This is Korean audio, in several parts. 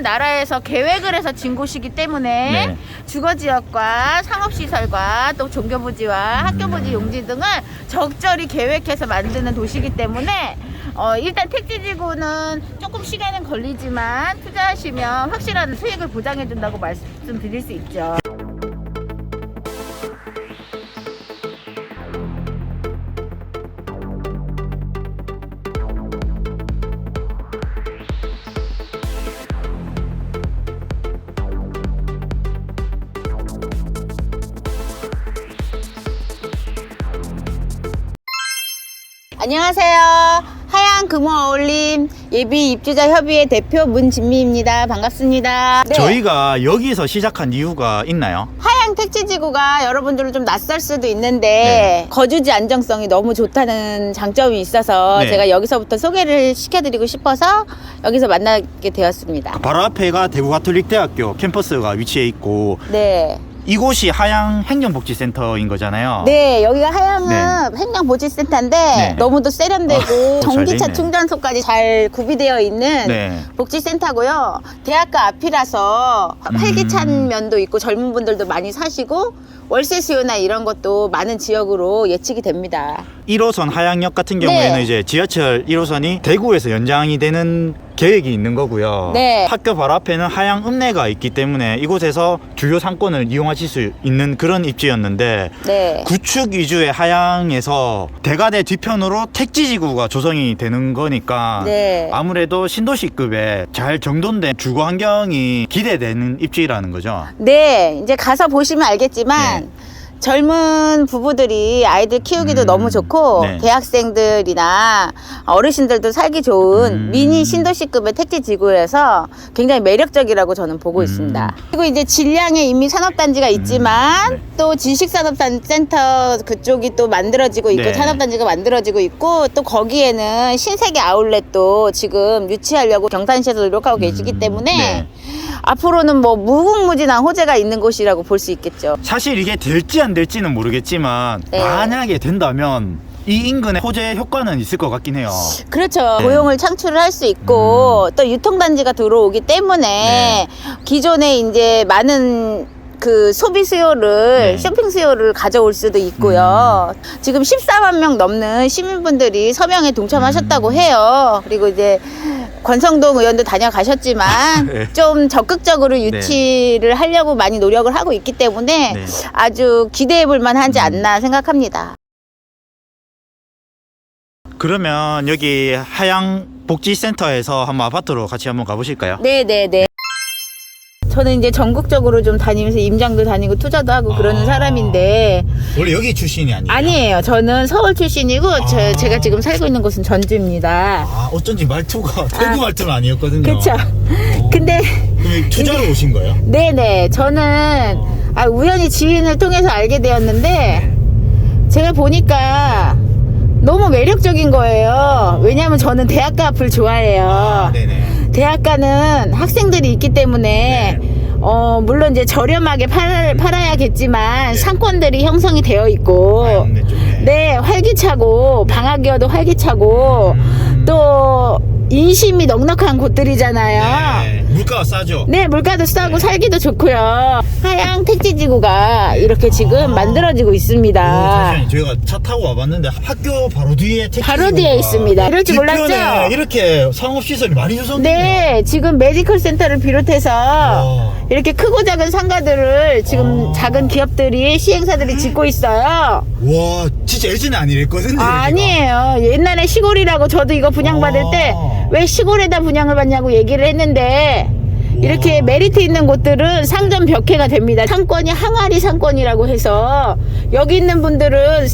하지만 나라에서 계획을 해서 진 곳이기 때문에 네. 주거지역과 상업시설과 또 종교부지와 학교부지 용지 등을 적절히 계획해서 만드는 도시이기 때문에 일단 택지지구는 조금 시간은 걸리지만 투자하시면 확실한 수익을 보장해 준다고 말씀드릴 수 있죠. 안녕하세요. 하양금호어울림 예비입주자협의회 대표 문진미입니다. 반갑습니다. 네. 저희가 여기서 시작한 이유가 있나요? 하양 택지지구가 여러분들은 좀 낯설 수도 있는데 거주지 안정성이 너무 좋다는 장점이 있어서 제가 여기서부터 소개를 시켜드리고 싶어서 여기서 만나게 되었습니다. 바로 앞에가 대구가톨릭대학교 캠퍼스가 위치해 있고 이곳이 하양 행정복지센터인 거잖아요. 네, 여기가 하양은 행정복지센터인데 너무도 세련되고 전기차 충전소까지 잘 구비되어 있는 복지센터고요. 대학가 앞이라서 활기찬 면도 있고 젊은 분들도 많이 사시고 월세 수요나 이런 것도 많은 지역으로 예측이 됩니다. 1호선 하양역 같은 경우에는 이제 지하철 1호선이 대구에서 연장이 되는 계획이 있는 거고요. 학교 바로 앞에는 하양 읍내가 있기 때문에 이곳에서 주요 상권을 이용하실 수 있는 그런 입지였는데 구축 위주의 하양에서 대가대 뒤편으로 택지지구가 조성이 되는 거니까 아무래도 신도시급의 잘 정돈된 주거 환경이 기대되는 입지라는 거죠. 네, 이제 가서 보시면 알겠지만 젊은 부부들이 아이들 키우기도 너무 좋고 대학생들이나 어르신들도 살기 좋은 미니 신도시급의 택지지구에서 굉장히 매력적이라고 저는 보고 있습니다. 그리고 이제 진량에 이미 산업단지가 있지만 또 지식산업센터 그쪽이 또 만들어지고 있고 산업단지가 만들어지고 있고 또 거기에는 신세계 아울렛도 지금 유치하려고 경산시에서 노력하고 계시기 때문에 앞으로는 뭐 무궁무진한 호재가 있는 곳이라고 볼 수 있겠죠. 사실 이게 될지 안 될지는 모르겠지만 만약에 된다면 이 인근에 호재 효과는 있을 것 같긴 해요. 그렇죠. 고용을 창출을 할 수 있고 또 유통단지가 들어오기 때문에 기존에 이제 많은 그 소비 수요를 쇼핑 수요를 가져올 수도 있고요. 지금 14만 명 넘는 시민분들이 서명에 동참하셨다고 해요. 그리고 이제 권성동 의원도 다녀가셨지만 좀 적극적으로 유치를 하려고 많이 노력을 하고 있기 때문에 아주 기대해 볼 만하지 않나 생각합니다. 그러면 여기 하양 복지센터에서 한번 아파트로 같이 한번 가보실까요? 네네네. 저는 이제 전국적으로 좀 다니면서 임장도 다니고 투자도 하고 그러는 사람인데 원래 여기 출신이 아니에요? 아니에요. 저는 서울 출신이고 제가 지금 살고 있는 곳은 전주입니다. 어쩐지 말투가 대구 말투는 아니었거든요. 그렇죠. 근데 그럼 투자로 오신 거예요? 네네. 저는 우연히 지인을 통해서 알게 되었는데 제가 보니까 너무 매력적인 거예요. 왜냐하면 저는 대학가 앞을 좋아해요. 대학가는 학생들이 있기 때문에 물론 이제 저렴하게 팔아야겠지만 상권들이 형성이 되어 있고 활기차고 방학이어도 활기차고 또 인심이 넉넉한 곳들이잖아요. 물가가 싸죠? 네, 물가도 싸고 살기도 좋고요. 하양 택지지구가 이렇게 지금 만들어지고 있습니다. 잠시만요. 저희가 차 타고 와봤는데 학교 바로 뒤에 택지지구가 바로 뒤에 있습니다. 이럴 줄 몰랐죠? 이렇게 상업시설이 많이 조성되네요. 네, 지금 메디컬 센터를 비롯해서 이렇게 크고 작은 상가들을 지금 작은 기업들이 시행사들이 짓고 있어요. 와, 진짜 예전에 안 이랬거든요. 아니에요. 옛날에 시골이라고 저도 이거 분양받을 때 왜 시골에다 분양을 받냐고 얘기를 했는데 이렇게 메리트 있는 곳들은 상점 벽해가 됩니다. 상권이 항아리 상권이라고 해서 여기 있는 분들은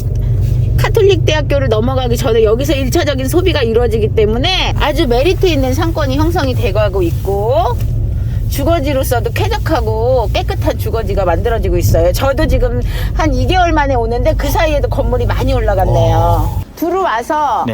카톨릭 대학교를 넘어가기 전에 여기서 1차적인 소비가 이루어지기 때문에 아주 메리트 있는 상권이 형성이 돼가고 있고 주거지로서도 쾌적하고 깨끗한 주거지가 만들어지고 있어요. 저도 지금 한 2개월 만에 오는데 그 사이에도 건물이 많이 올라갔네요. 들어와서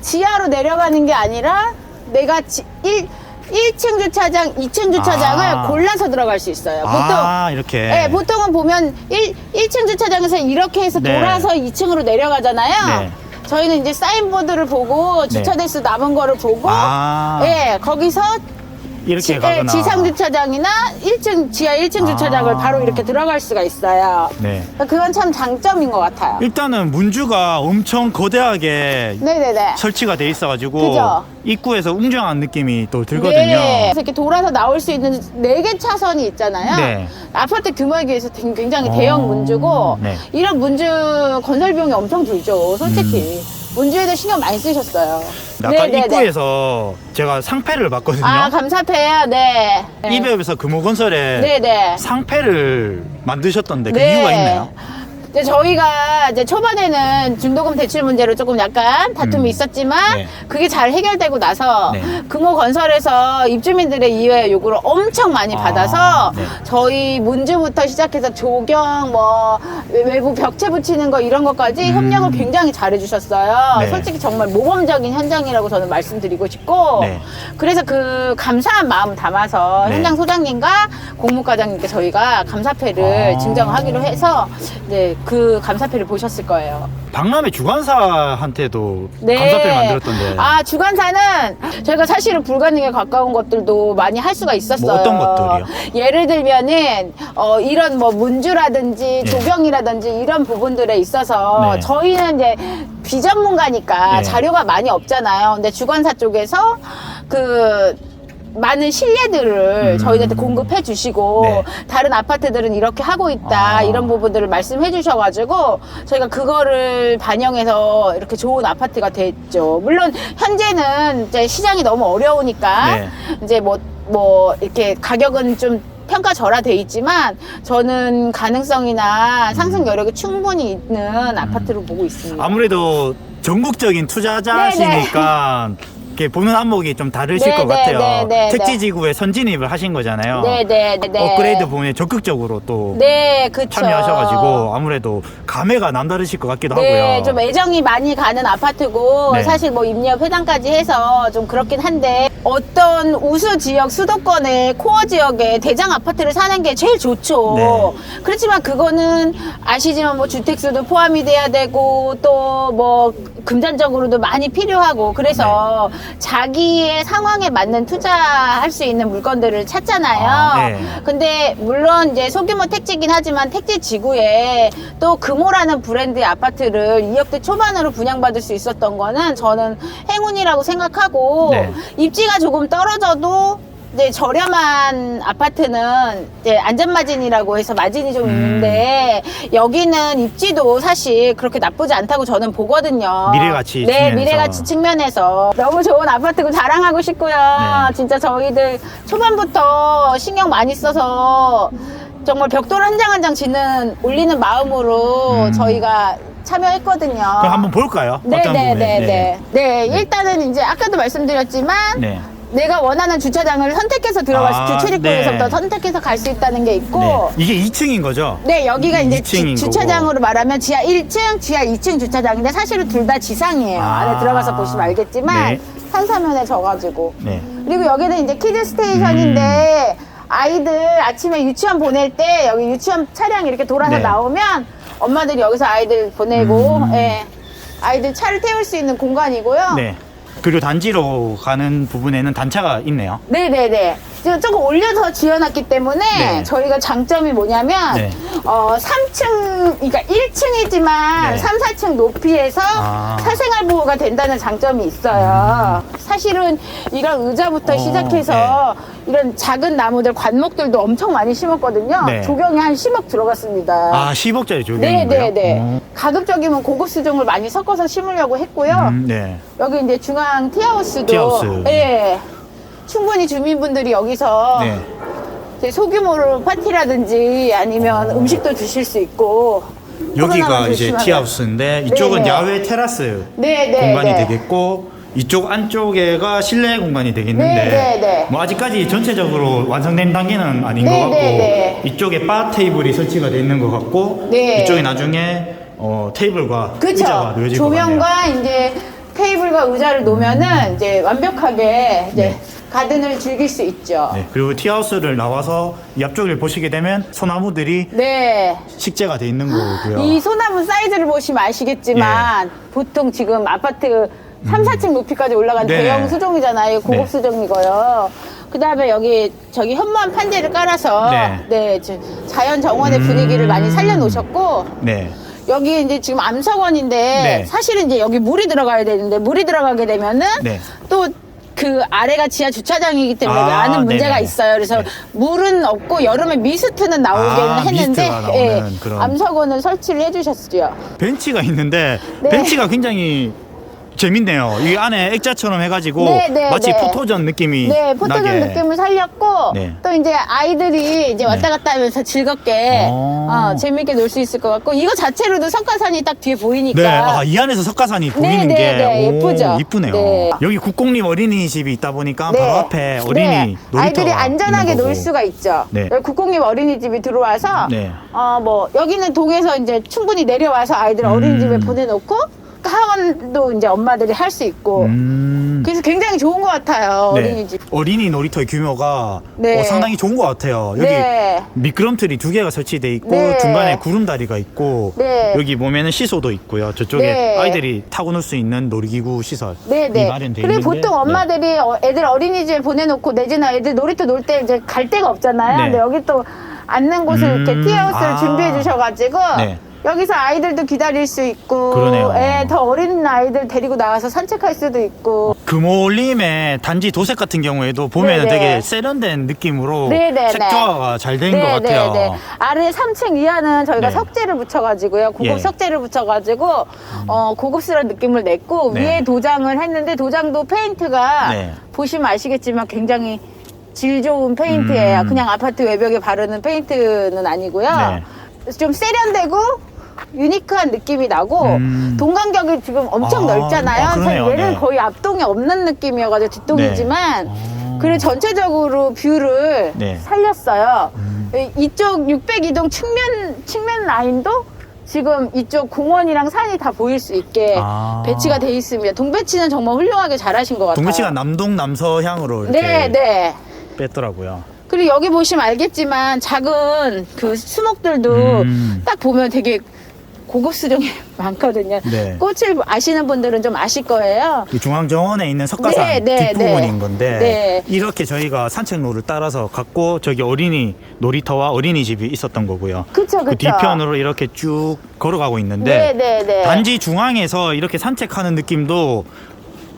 지하로 내려가는 게 아니라 내가 1층 주차장, 2층 주차장을 골라서 들어갈 수 있어요. 보통 이렇게. 보통은 보면 1층 주차장에서 이렇게 해서 돌아서 2층으로 내려가잖아요. 저희는 이제 사인보드를 보고 주차대수 남은 거를 보고 거기서 이렇게 가거나 지상 주차장이나 1층 지하 1층 주차장을 바로 이렇게 들어갈 수가 있어요. 네. 그건 참 장점인 것 같아요. 일단은 문주가 엄청 거대하게 네네네. 설치가 돼 있어가지고 그죠? 입구에서 웅장한 느낌이 또 들거든요. 네. 그래서 이렇게 돌아서 나올 수 있는 4개 차선이 있잖아요. 네. 아파트 규모에 비해서 굉장히 대형 문주고 네. 이런 문주 건설 비용이 엄청 들죠. 솔직히. 문주에도 신경 많이 쓰셨어요. 아까 네네네. 입구에서 제가 상패를 봤거든요. 아, 감사패요. 네. 이베업에서 금호건설에 네네. 상패를 만드셨던데 그 네. 이유가 있나요? 이제 저희가 이제 초반에는 중도금 대출 문제로 조금 약간 다툼이 있었지만 네. 그게 잘 해결되고 나서 네. 금호건설에서 입주민들의 이해 요구를 엄청 많이 받아서 네. 저희 문주부터 시작해서 조경 뭐 외부 벽체 붙이는 거 이런 것까지 협력을 굉장히 잘해 주셨어요. 네. 솔직히 정말 모범적인 현장이라고 저는 말씀드리고 싶고 네. 그래서 그 감사한 마음 담아서 네. 현장 소장님과 공무과장님께 저희가 감사패를 증정하기로 해서 이제 그 감사패를 보셨을 거예요. 박람회 주관사한테도 네. 감사패를 만들었던데 아, 주관사는 저희가 사실은 불가능에 가까운 것들도 많이 할 수가 있었어요. 뭐 어떤 것들이요? 예를 들면은 이런 뭐 문주라든지 네. 조경이라든지 이런 부분들에 있어서 네. 저희는 이제 비전문가니까 네. 자료가 많이 없잖아요. 근데 주관사 쪽에서 그 많은 신뢰들을 저희한테 공급해 주시고 네. 다른 아파트들은 이렇게 하고 있다 이런 부분들을 말씀해 주셔가지고 저희가 그거를 반영해서 이렇게 좋은 아파트가 됐죠. 물론 현재는 이제 시장이 너무 어려우니까 네. 이제 뭐 이렇게 가격은 좀 평가절하돼 있지만 저는 가능성이나 상승 여력이 충분히 있는 아파트로 보고 있습니다. 아무래도 전국적인 투자자시니까 이렇게 보는 안목이 좀 다르실 네, 것 네, 같아요. 네, 네, 택지지구에 선진입을 하신 거잖아요. 네네. 업그레이드 부분에 적극적으로 또 네, 그쵸. 참여하셔가지고 아무래도 감회가 남다르실 것 같기도 네, 하고요. 좀 애정이 많이 가는 아파트고 네. 사실 뭐 입력 회장까지 해서 좀 그렇긴 한데 어떤 우수 지역 수도권의 코어 지역에 대장 아파트를 사는 게 제일 좋죠. 네. 그렇지만 그거는 아시지만 뭐 주택수도 포함이 돼야 되고 또 뭐 금전적으로도 많이 필요하고 그래서 자기의 상황에 맞는 투자할 수 있는 물건들을 찾잖아요. 네. 근데 물론 이제 소규모 택지긴 하지만 택지 지구에 또 금호라는 브랜드의 아파트를 2억대 초반으로 분양받을 수 있었던 거는 저는 행운이라고 생각하고 네. 입지가 조금 떨어져도 이제 저렴한 아파트는 이제 안전마진이라고 해서 마진이 좀 있는데 여기는 입지도 사실 그렇게 나쁘지 않다고 저는 보거든요. 미래가치 네, 측면에서. 미래가치 측면에서 너무 좋은 아파트고 자랑하고 싶고요. 네. 진짜 저희들 초반부터 신경 많이 써서 정말 벽돌 한 장 한 장 짓는 올리는 마음으로 저희가 참여했거든요. 그럼 한번 볼까요? 어떤 부분에? 네네네네. 네, 일단은 이제 아까도 말씀드렸지만 네. 내가 원하는 주차장을 선택해서 들어갈 수, 아, 출입구에서부터 네. 선택해서 갈 수 있다는 게 있고, 네. 이게 2층인 거죠? 네, 여기가 이제 2층인 주차장으로 말하면 지하 1층, 지하 2층 주차장인데 사실은 둘 다 지상이에요. 아. 안에 들어가서 보시면 알겠지만 네. 산사면에 져가지고. 네. 그리고 여기는 이제 키즈 스테이션인데 아이들 아침에 유치원 보낼 때 여기 유치원 차량이 이렇게 돌아서 네. 나오면 엄마들이 여기서 아이들 보내고, 예, 아이들 차를 태울 수 있는 공간이고요. 네. 그리고 단지로 가는 부분에는 단차가 있네요. 네네네. 지금 조금 올려서 지어놨기 때문에 네. 저희가 장점이 뭐냐면 네. 3층, 그러니까 1층이지만 네. 3, 4층 높이에서 아. 사생활 보호가 된다는 장점이 있어요. 사실은 이런 의자부터 시작해서 이런 작은 나무들, 관목들도 엄청 많이 심었거든요. 네. 조경이 한 10억 들어갔습니다. 아, 10억짜리 조경인가요? 네네네. 가급적이면 고급 수종을 많이 섞어서 심으려고 했고요. 네. 여기 이제 중앙 티하우스도 티하우스. 예, 충분히 주민분들이 여기서 네. 이제 소규모로 파티라든지 아니면 음식도 드실 수 있고 여기가 코로나만 이제 조심하면. 티하우스인데 이쪽은 네네. 야외 테라스 네네, 공간이 네. 되겠고 이쪽 안쪽에가 실내 공간이 되겠는데 네네. 뭐 아직까지 전체적으로 완성된 단계는 아닌 것 같고 네네. 이쪽에 바 테이블이 설치가 돼 있는 것 같고 네. 이쪽에 나중에 테이블과 의자가 그쵸. 놓여질 것 같네요. 조명과 이제 테이블과 의자를 놓으면은 이제 완벽하게 이제 네. 가든을 즐길 수 있죠. 네, 그리고 티하우스를 나와서 이 앞쪽을 보시게 되면 소나무들이 네. 식재가 돼 있는 거고요. 이 소나무 사이즈를 보시면 아시겠지만 보통 지금 아파트 3, 4층 높이까지 올라간 네. 대형 수종이잖아요. 고급 네. 수종이고요. 그다음에 여기 저기 현무암 판재를 깔아서 네. 자연 정원의 분위기를 많이 살려놓으셨고 네. 여기 이제 지금 암석원인데 네. 사실은 이제 여기 물이 들어가야 되는데 물이 들어가게 되면은 네. 또 그 아래가 지하 주차장이기 때문에 아, 많은 문제가 네네. 있어요. 그래서 네. 물은 없고 여름에 미스트는 나오기는 했는데 미스트가 나오는 그런. 암석원을 설치를 해주셨어요. 벤치가 있는데 네. 벤치가 굉장히 재밌네요. 이 안에 액자처럼 해가지고 네, 마치 네. 포토전 느낌이 네, 포토존 나게. 느낌을 살렸고 네. 또 이제 아이들이 이제 왔다 갔다 하면서 즐겁게 재밌게 놀 수 있을 것 같고 이거 자체로도 석가산이 딱 뒤에 보이니까 네, 아, 이 안에서 석가산이 보이는 네, 게 네, 오, 예쁘죠? 이쁘네요. 네. 여기 국공립 어린이집이 있다 보니까 네. 바로 앞에 어린이 네. 놀이터가 아이들이 안전하게 있는 거고. 놀 수가 있죠. 네. 여기 국공립 어린이집이 들어와서 네. 뭐 여기는 동에서 이제 충분히 내려와서 아이들 어린이집에 보내놓고 하원도 이제 엄마들이 할 수 있고 그래서 굉장히 좋은 것 같아요. 네. 어린이집. 어린이 놀이터의 규모가 네. 상당히 좋은 것 같아요. 여기 네. 미끄럼틀이 2개가 설치돼 있고 네. 중간에 구름다리가 있고 네. 여기 보면은 시소도 있고요. 저쪽에 네. 아이들이 타고 놀 수 있는 놀이기구 시설이 네네. 마련돼 그리고 있는데 보통 엄마들이 애들 어린이집에 보내놓고 내지나 애들 놀이터 놀 때 이제 갈 데가 없잖아요. 네. 근데 여기 또 앉는 곳을 이렇게 티하우스를 준비해 주셔가지고 네. 여기서 아이들도 기다릴 수 있고, 그러네요. 더 어린 아이들 데리고 나와서 산책할 수도 있고. 금올림의 단지 도색 같은 경우에도 보면 네네. 되게 세련된 느낌으로 네네네. 색조화가 잘 된 것 같아요. 네네네. 아래 3층 이하는 저희가 네. 석재를 붙여가지고요. 고급 예. 석재를 붙여가지고 고급스러운 느낌을 냈고 네. 위에 도장을 했는데 도장도 페인트가 네. 보시면 아시겠지만 굉장히 질 좋은 페인트예요. 그냥 아파트 외벽에 바르는 페인트는 아니고요. 네. 좀 세련되고 유니크한 느낌이 나고 동간격이 지금 엄청 아, 넓잖아요. 아, 그러네요. 얘는 네. 거의 앞동에 없는 느낌이어가지고 뒷동이지만 네. 그리고 전체적으로 뷰를 네. 살렸어요. 이쪽 602동 측면 라인도 지금 이쪽 공원이랑 산이 다 보일 수 있게 아. 배치가 돼 있습니다. 동배치는 정말 훌륭하게 잘하신 것 같아요. 동배치가 남동 남서향으로 이렇게 네. 뺐더라고요. 그리고 여기 보시면 알겠지만 작은 그 수목들도 딱 보면 되게 고급스러운 게 많거든요. 네. 꽃을 아시는 분들은 좀 아실 거예요. 이 중앙정원에 있는 석가산 네, 네, 뒷부분인 네. 건데 네. 이렇게 저희가 산책로를 따라서 갔고 저기 어린이 놀이터와 어린이집이 있었던 거고요. 그쵸. 그 뒤편으로 이렇게 쭉 걸어가고 있는데 네. 단지 중앙에서 이렇게 산책하는 느낌도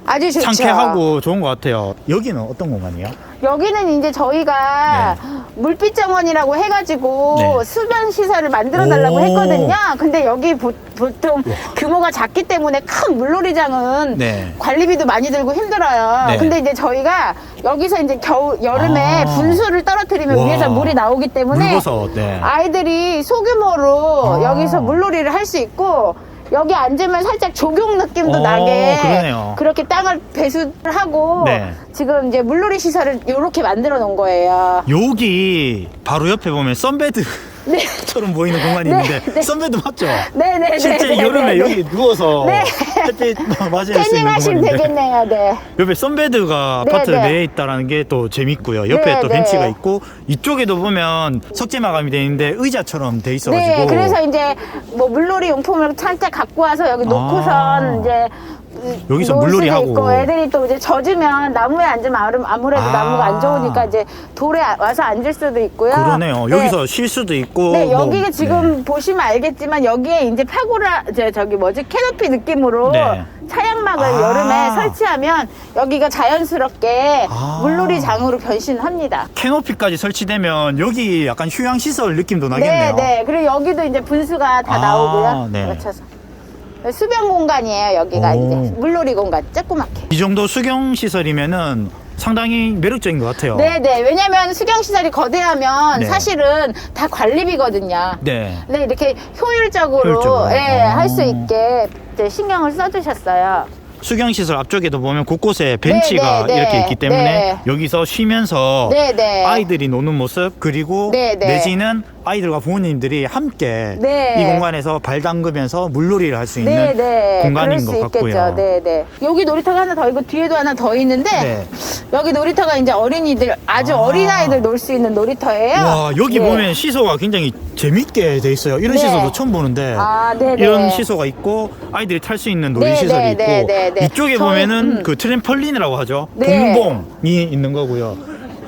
아주 좋죠. 상쾌하고 좋은 것 같아요. 여기는 어떤 공간이에요? 여기는 이제 저희가 물빛 정원이라고 해가지고 네. 수변 시설을 만들어 달라고 오. 했거든요. 근데 여기 보통 규모가 작기 때문에 큰 물놀이장은 네. 관리비도 많이 들고 힘들어요. 네. 근데 이제 저희가 여기서 이제 여름에 아. 분수를 떨어뜨리면 와. 위에서 물이 나오기 때문에 물버섯, 네. 아이들이 소규모로 아. 여기서 물놀이를 할 수 있고 여기 앉으면 살짝 조경 느낌도 오, 나게 그러네요. 그렇게 땅을 배수를 하고 네. 지금 이제 물놀이 시설을 이렇게 만들어 놓은 거예요. 여기 바로 옆에 보면 선베드처럼 보이는 공간이 네, 있는데 네. 선베드 맞죠? 네네네. 실제 여름에 여기 누워서 네. 햇빛 맞을 수 있는 태닝하시면 공간인데 되겠네요. 네. 옆에 선베드가 네, 아파트 네. 내에 있다는 게 또 재밌고요. 옆에 네, 또 네. 벤치가 있고 이쪽에도 보면 석재 마감이 되어 있는데 의자처럼 돼 있어가지고 네, 그래서 이제 뭐 물놀이 용품을 살짝 갖고 와서 여기 놓고선 아. 이제 여기서 놀 물놀이 수도 하고. 있고 애들이 또 이제 젖으면 나무에 앉으면 아무래도 아. 나무가 안 좋으니까 이제 돌에 와서 앉을 수도 있고요. 그러네요. 네. 여기서 쉴 수도 있고 네, 뭐, 여기가 지금 보시면 알겠지만 여기에 이제 캐노피 느낌으로 네. 차양막을 아. 여름에 설치하면 여기가 자연스럽게 아. 물놀이장으로 변신합니다. 캐노피까지 설치되면 여기 약간 휴양시설 느낌도 네, 나겠네요. 네. 그리고 여기도 이제 분수가 다 아, 나오고요. 네. 맞춰서. 수변 공간이에요, 여기가 오. 이제. 물놀이 공간, 조그맣게. 이 정도 수경시설이면은 상당히 매력적인 것 같아요. 네네. 왜냐면 수경시설이 거대하면 네. 사실은 다 관리비거든요. 네. 네, 이렇게 효율적으로, 효율적으로. 예, 아. 할 수 있게 이제 신경을 써주셨어요. 수경시설 앞쪽에도 보면 곳곳에 벤치가 네, 네, 이렇게 있기 때문에 네. 여기서 쉬면서 네네. 아이들이 노는 모습 그리고 네, 네. 내지는 아이들과 부모님들이 함께 네. 이 공간에서 발 담그면서 물놀이를 할 수 있는 네네. 공간인 그럴 수 것 같고요. 있겠죠. 네네. 여기 놀이터가 하나 더 있고 뒤에도 하나 더 있는데 네. 여기 놀이터가 이제 어린이들, 아주 아. 어린아이들 놀 수 있는 놀이터예요. 와 여기 네. 보면 시소가 굉장히 재밌게 돼 있어요. 이런 네. 시소도 처음 보는데 아, 네네. 이런 시소가 있고 아이들이 탈 수 있는 놀이 네, 시설이 네, 있고 네, 네, 네. 이쪽에 저희, 보면은 그 트램펄린이라고 하죠. 네. 공봉이 있는 거고요.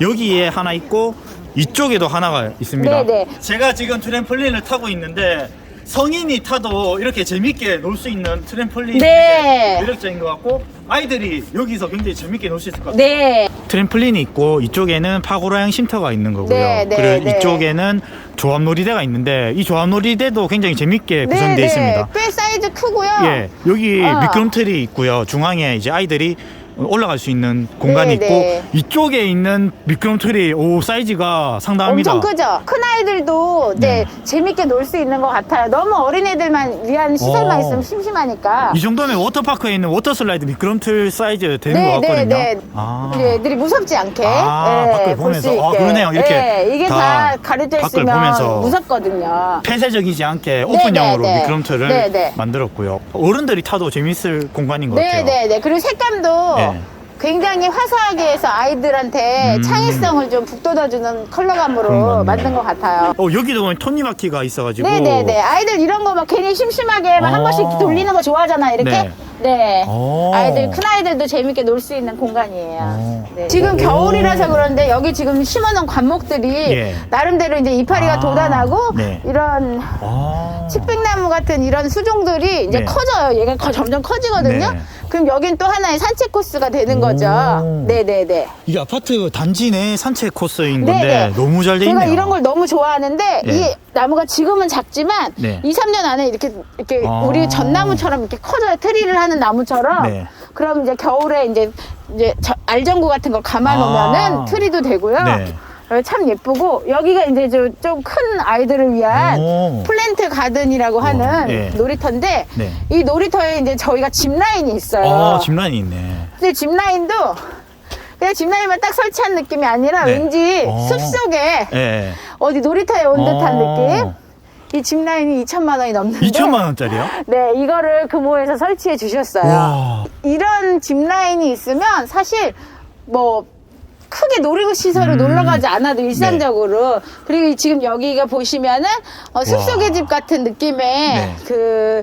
여기에 하나 있고 이쪽에도 하나가 있습니다. 네네. 제가 지금 트램펄린을 타고 있는데 성인이 타도 이렇게 재밌게 놀 수 있는 트램펄린이 네. 매력적인 것 같고 아이들이 여기서 굉장히 재밌게 놀 수 있을 것 같아요. 네. 트램플린이 있고 이쪽에는 파고라형 쉼터가 있는 거고요. 네, 네, 그리고 네. 이쪽에는 조합놀이대가 있는데 이 조합놀이대도 굉장히 재밌게 구성되어 있습니다. 꽤 사이즈 크고요. 예, 여기 어. 미끄럼틀이 있고요. 중앙에 이제 아이들이 올라갈 수 있는 공간이 네, 있고 네. 이쪽에 있는 미끄럼틀이 오 사이즈가 상당합니다. 엄청 크죠? 큰 아이들도 네. 재밌게 놀 수 있는 것 같아요. 너무 어린애들만 위한 시설만 오. 있으면 심심하니까. 이 정도면 워터파크에 있는 워터슬라이드 미끄럼틀 사이즈 되는 것 같거든요. 아. 우리 애들이 무섭지 않게 밖을 볼 보면서 수 있게. 아, 그러네요. 이렇게 이게 다 가려져 밖을 있으면 보면서 무섭거든요. 폐쇄적이지 않게 오픈형으로 네, 네. 미끄럼틀을 네, 네. 만들었고요. 어른들이 타도 재밌을 공간인 것 같아요. 네네네. 그리고 색감도 네. 굉장히 화사하게 해서 아이들한테 창의성을 좀 북돋아주는 컬러감으로 그런 것 같네요. 만든 것 같아요. 여기도 보면 톱니바퀴가 있어가지고. 네네네. 아이들 이런 거 막 괜히 심심하게 막 한 번씩 돌리는 거 좋아하잖아요. 이렇게. 네. 네. 오. 아이들, 큰 아이들도 재밌게 놀 수 있는 공간이에요. 오. 네. 지금 오. 겨울이라서 그런데 여기 지금 심어놓은 관목들이 예. 나름대로 이제 이파리가 아. 돋아나고 네. 이런 아. 측백나무 같은 이런 수종들이 이제 네. 커져요. 얘가 점점 커지거든요. 네. 그럼 여긴 또 하나의 산책 코스가 되는 거죠. 오. 네네네. 이게 아파트 단지 내 산책 코스인 네네. 건데 너무 잘 돼 제가 있네요. 이런 걸 너무 좋아하는데 네. 이 나무가 지금은 작지만 네. 2, 3년 안에 이렇게 아. 우리 전나무처럼 이렇게 커져요. 트리를 하는 나무처럼. 네. 그럼 이제 겨울에 이제 알전구 같은 거 감아놓으면은 아. 트리도 되고요. 네. 참 예쁘고 여기가 이제 좀 큰 아이들을 위한 오. 플랜트 가든이라고 하는 네. 놀이터인데 네. 이 놀이터에 이제 저희가 짚라인이 있어요. 아, 짚라인이 있네. 근데 짚라인도 그냥 짚라인만 딱 설치한 느낌이 아니라 네. 왠지 어. 숲속에 예. 어디 놀이터에 온 듯한 어. 느낌? 이 짚라인이 2천만 원이 넘는데 2천만 원짜리요? 네, 이거를 금호에서 설치해 주셨어요. 와. 이런 짚라인이 있으면 사실 뭐 크게 놀이시설을 놀러 가지 않아도 일상적으로 그리고 지금 여기가 보시면은 숲속의 와. 집 같은 느낌의 네. 그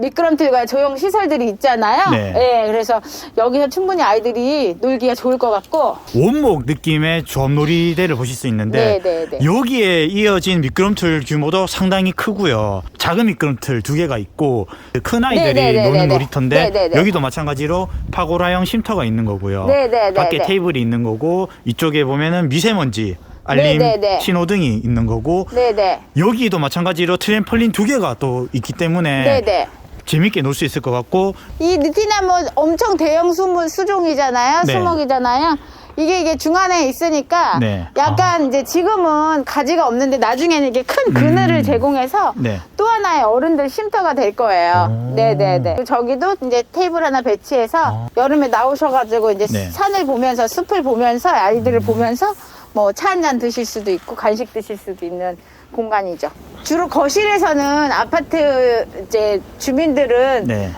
미끄럼틀과 조형 시설들이 있잖아요. 네. 예, 그래서 여기서 충분히 아이들이 놀기가 좋을 것 같고. 원목 느낌의 조합놀이대를 보실 수 있는데 네, 네, 네. 여기에 이어진 미끄럼틀 규모도 상당히 크고요. 작은 미끄럼틀 2개가 있고 큰 아이들이 네, 네, 네, 노는 네, 네. 놀이터인데 네, 네, 네. 여기도 마찬가지로 파고라형 쉼터가 있는 거고요. 네, 네, 네, 밖에 네. 테이블이 있는 거고 이쪽에 보면은 미세먼지 알림 네, 네, 네. 신호등이 있는 거고 네네. 여기도 마찬가지로 트램펄린 2개가 또 있기 때문에 네네. 재밌게 놀 수 있을 것 같고 이 느티나무 엄청 대형 수종이잖아요. 네. 수목이잖아요. 이게 중안에 있으니까 네. 약간 이제 지금은 가지가 없는데 나중에는 이게 큰 그늘을 제공해서 네. 또 하나의 어른들 쉼터가 될 거예요. 오. 네네네. 그리고 저기도 이제 테이블 하나 배치해서 여름에 나오셔가지고 이제 네. 산을 보면서 숲을 보면서 아이들을 보면서 뭐 차 한 잔 드실 수도 있고 간식 드실 수도 있는 공간이죠. 주로 거실에서는 아파트 이제 주민들은 네.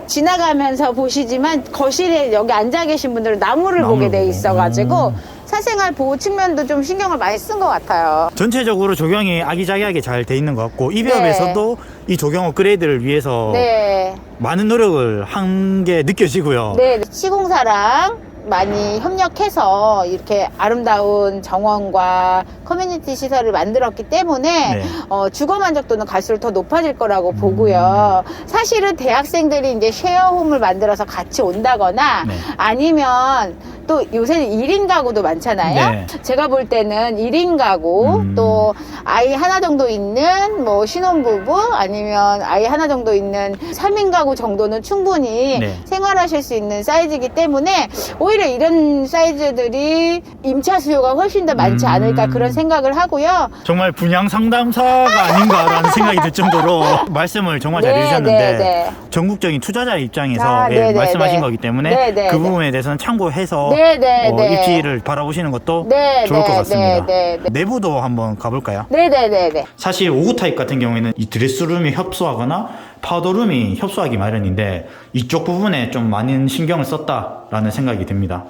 지나가면서 보시지만 거실에 여기 앉아 계신 분들은 나무를 나무를 보게 돼 보고. 있어가지고 사생활 보호 측면도 좀 신경을 많이 쓴 것 같아요. 전체적으로 조경이 아기자기하게 잘 돼 있는 것 같고 이베업에서도 이 조경 업그레이드를 위해서 네. 많은 노력을 한 게 느껴지고요. 네. 시공사랑 많이 협력해서 이렇게 아름다운 정원과 커뮤니티 시설을 만들었기 때문에 네. 주거 만족도는 갈수록 더 높아질 거라고 보고요. 사실은 대학생들이 이제 쉐어홈을 만들어서 같이 온다거나 네. 아니면 또 요새는 1인 가구도 많잖아요. 네. 제가 볼 때는 1인 가구 또 아이 하나 정도 있는 뭐 신혼부부 아니면 아이 하나 정도 있는 3인 가구 정도는 충분히 네. 생활하실 수 있는 사이즈이기 때문에 오히려 이런 사이즈들이 임차 수요가 훨씬 더 많지 않을까 그런 생각을 하고요. 정말 분양 상담사가 아닌가라는 생각이 들 정도로 말씀을 정말 잘 네, 해주셨는데 네, 네. 전국적인 투자자 입장에서 아, 예, 네, 네, 말씀하신 네. 거기 때문에 네, 네, 그 네. 부분에 대해서는 참고해서 네, 네, 네. 입지를 바라보시는 것도 네, 좋을 것 네, 같습니다. 네, 네, 네. 내부도 한번 가볼까요? 네네네네. 사실 5구 타입 같은 경우에는 이 드레스룸이 협소하거나 파우더룸이 협소하기 마련인데 이쪽 부분에 좀 많은 신경을 썼다라는 생각이 듭니다.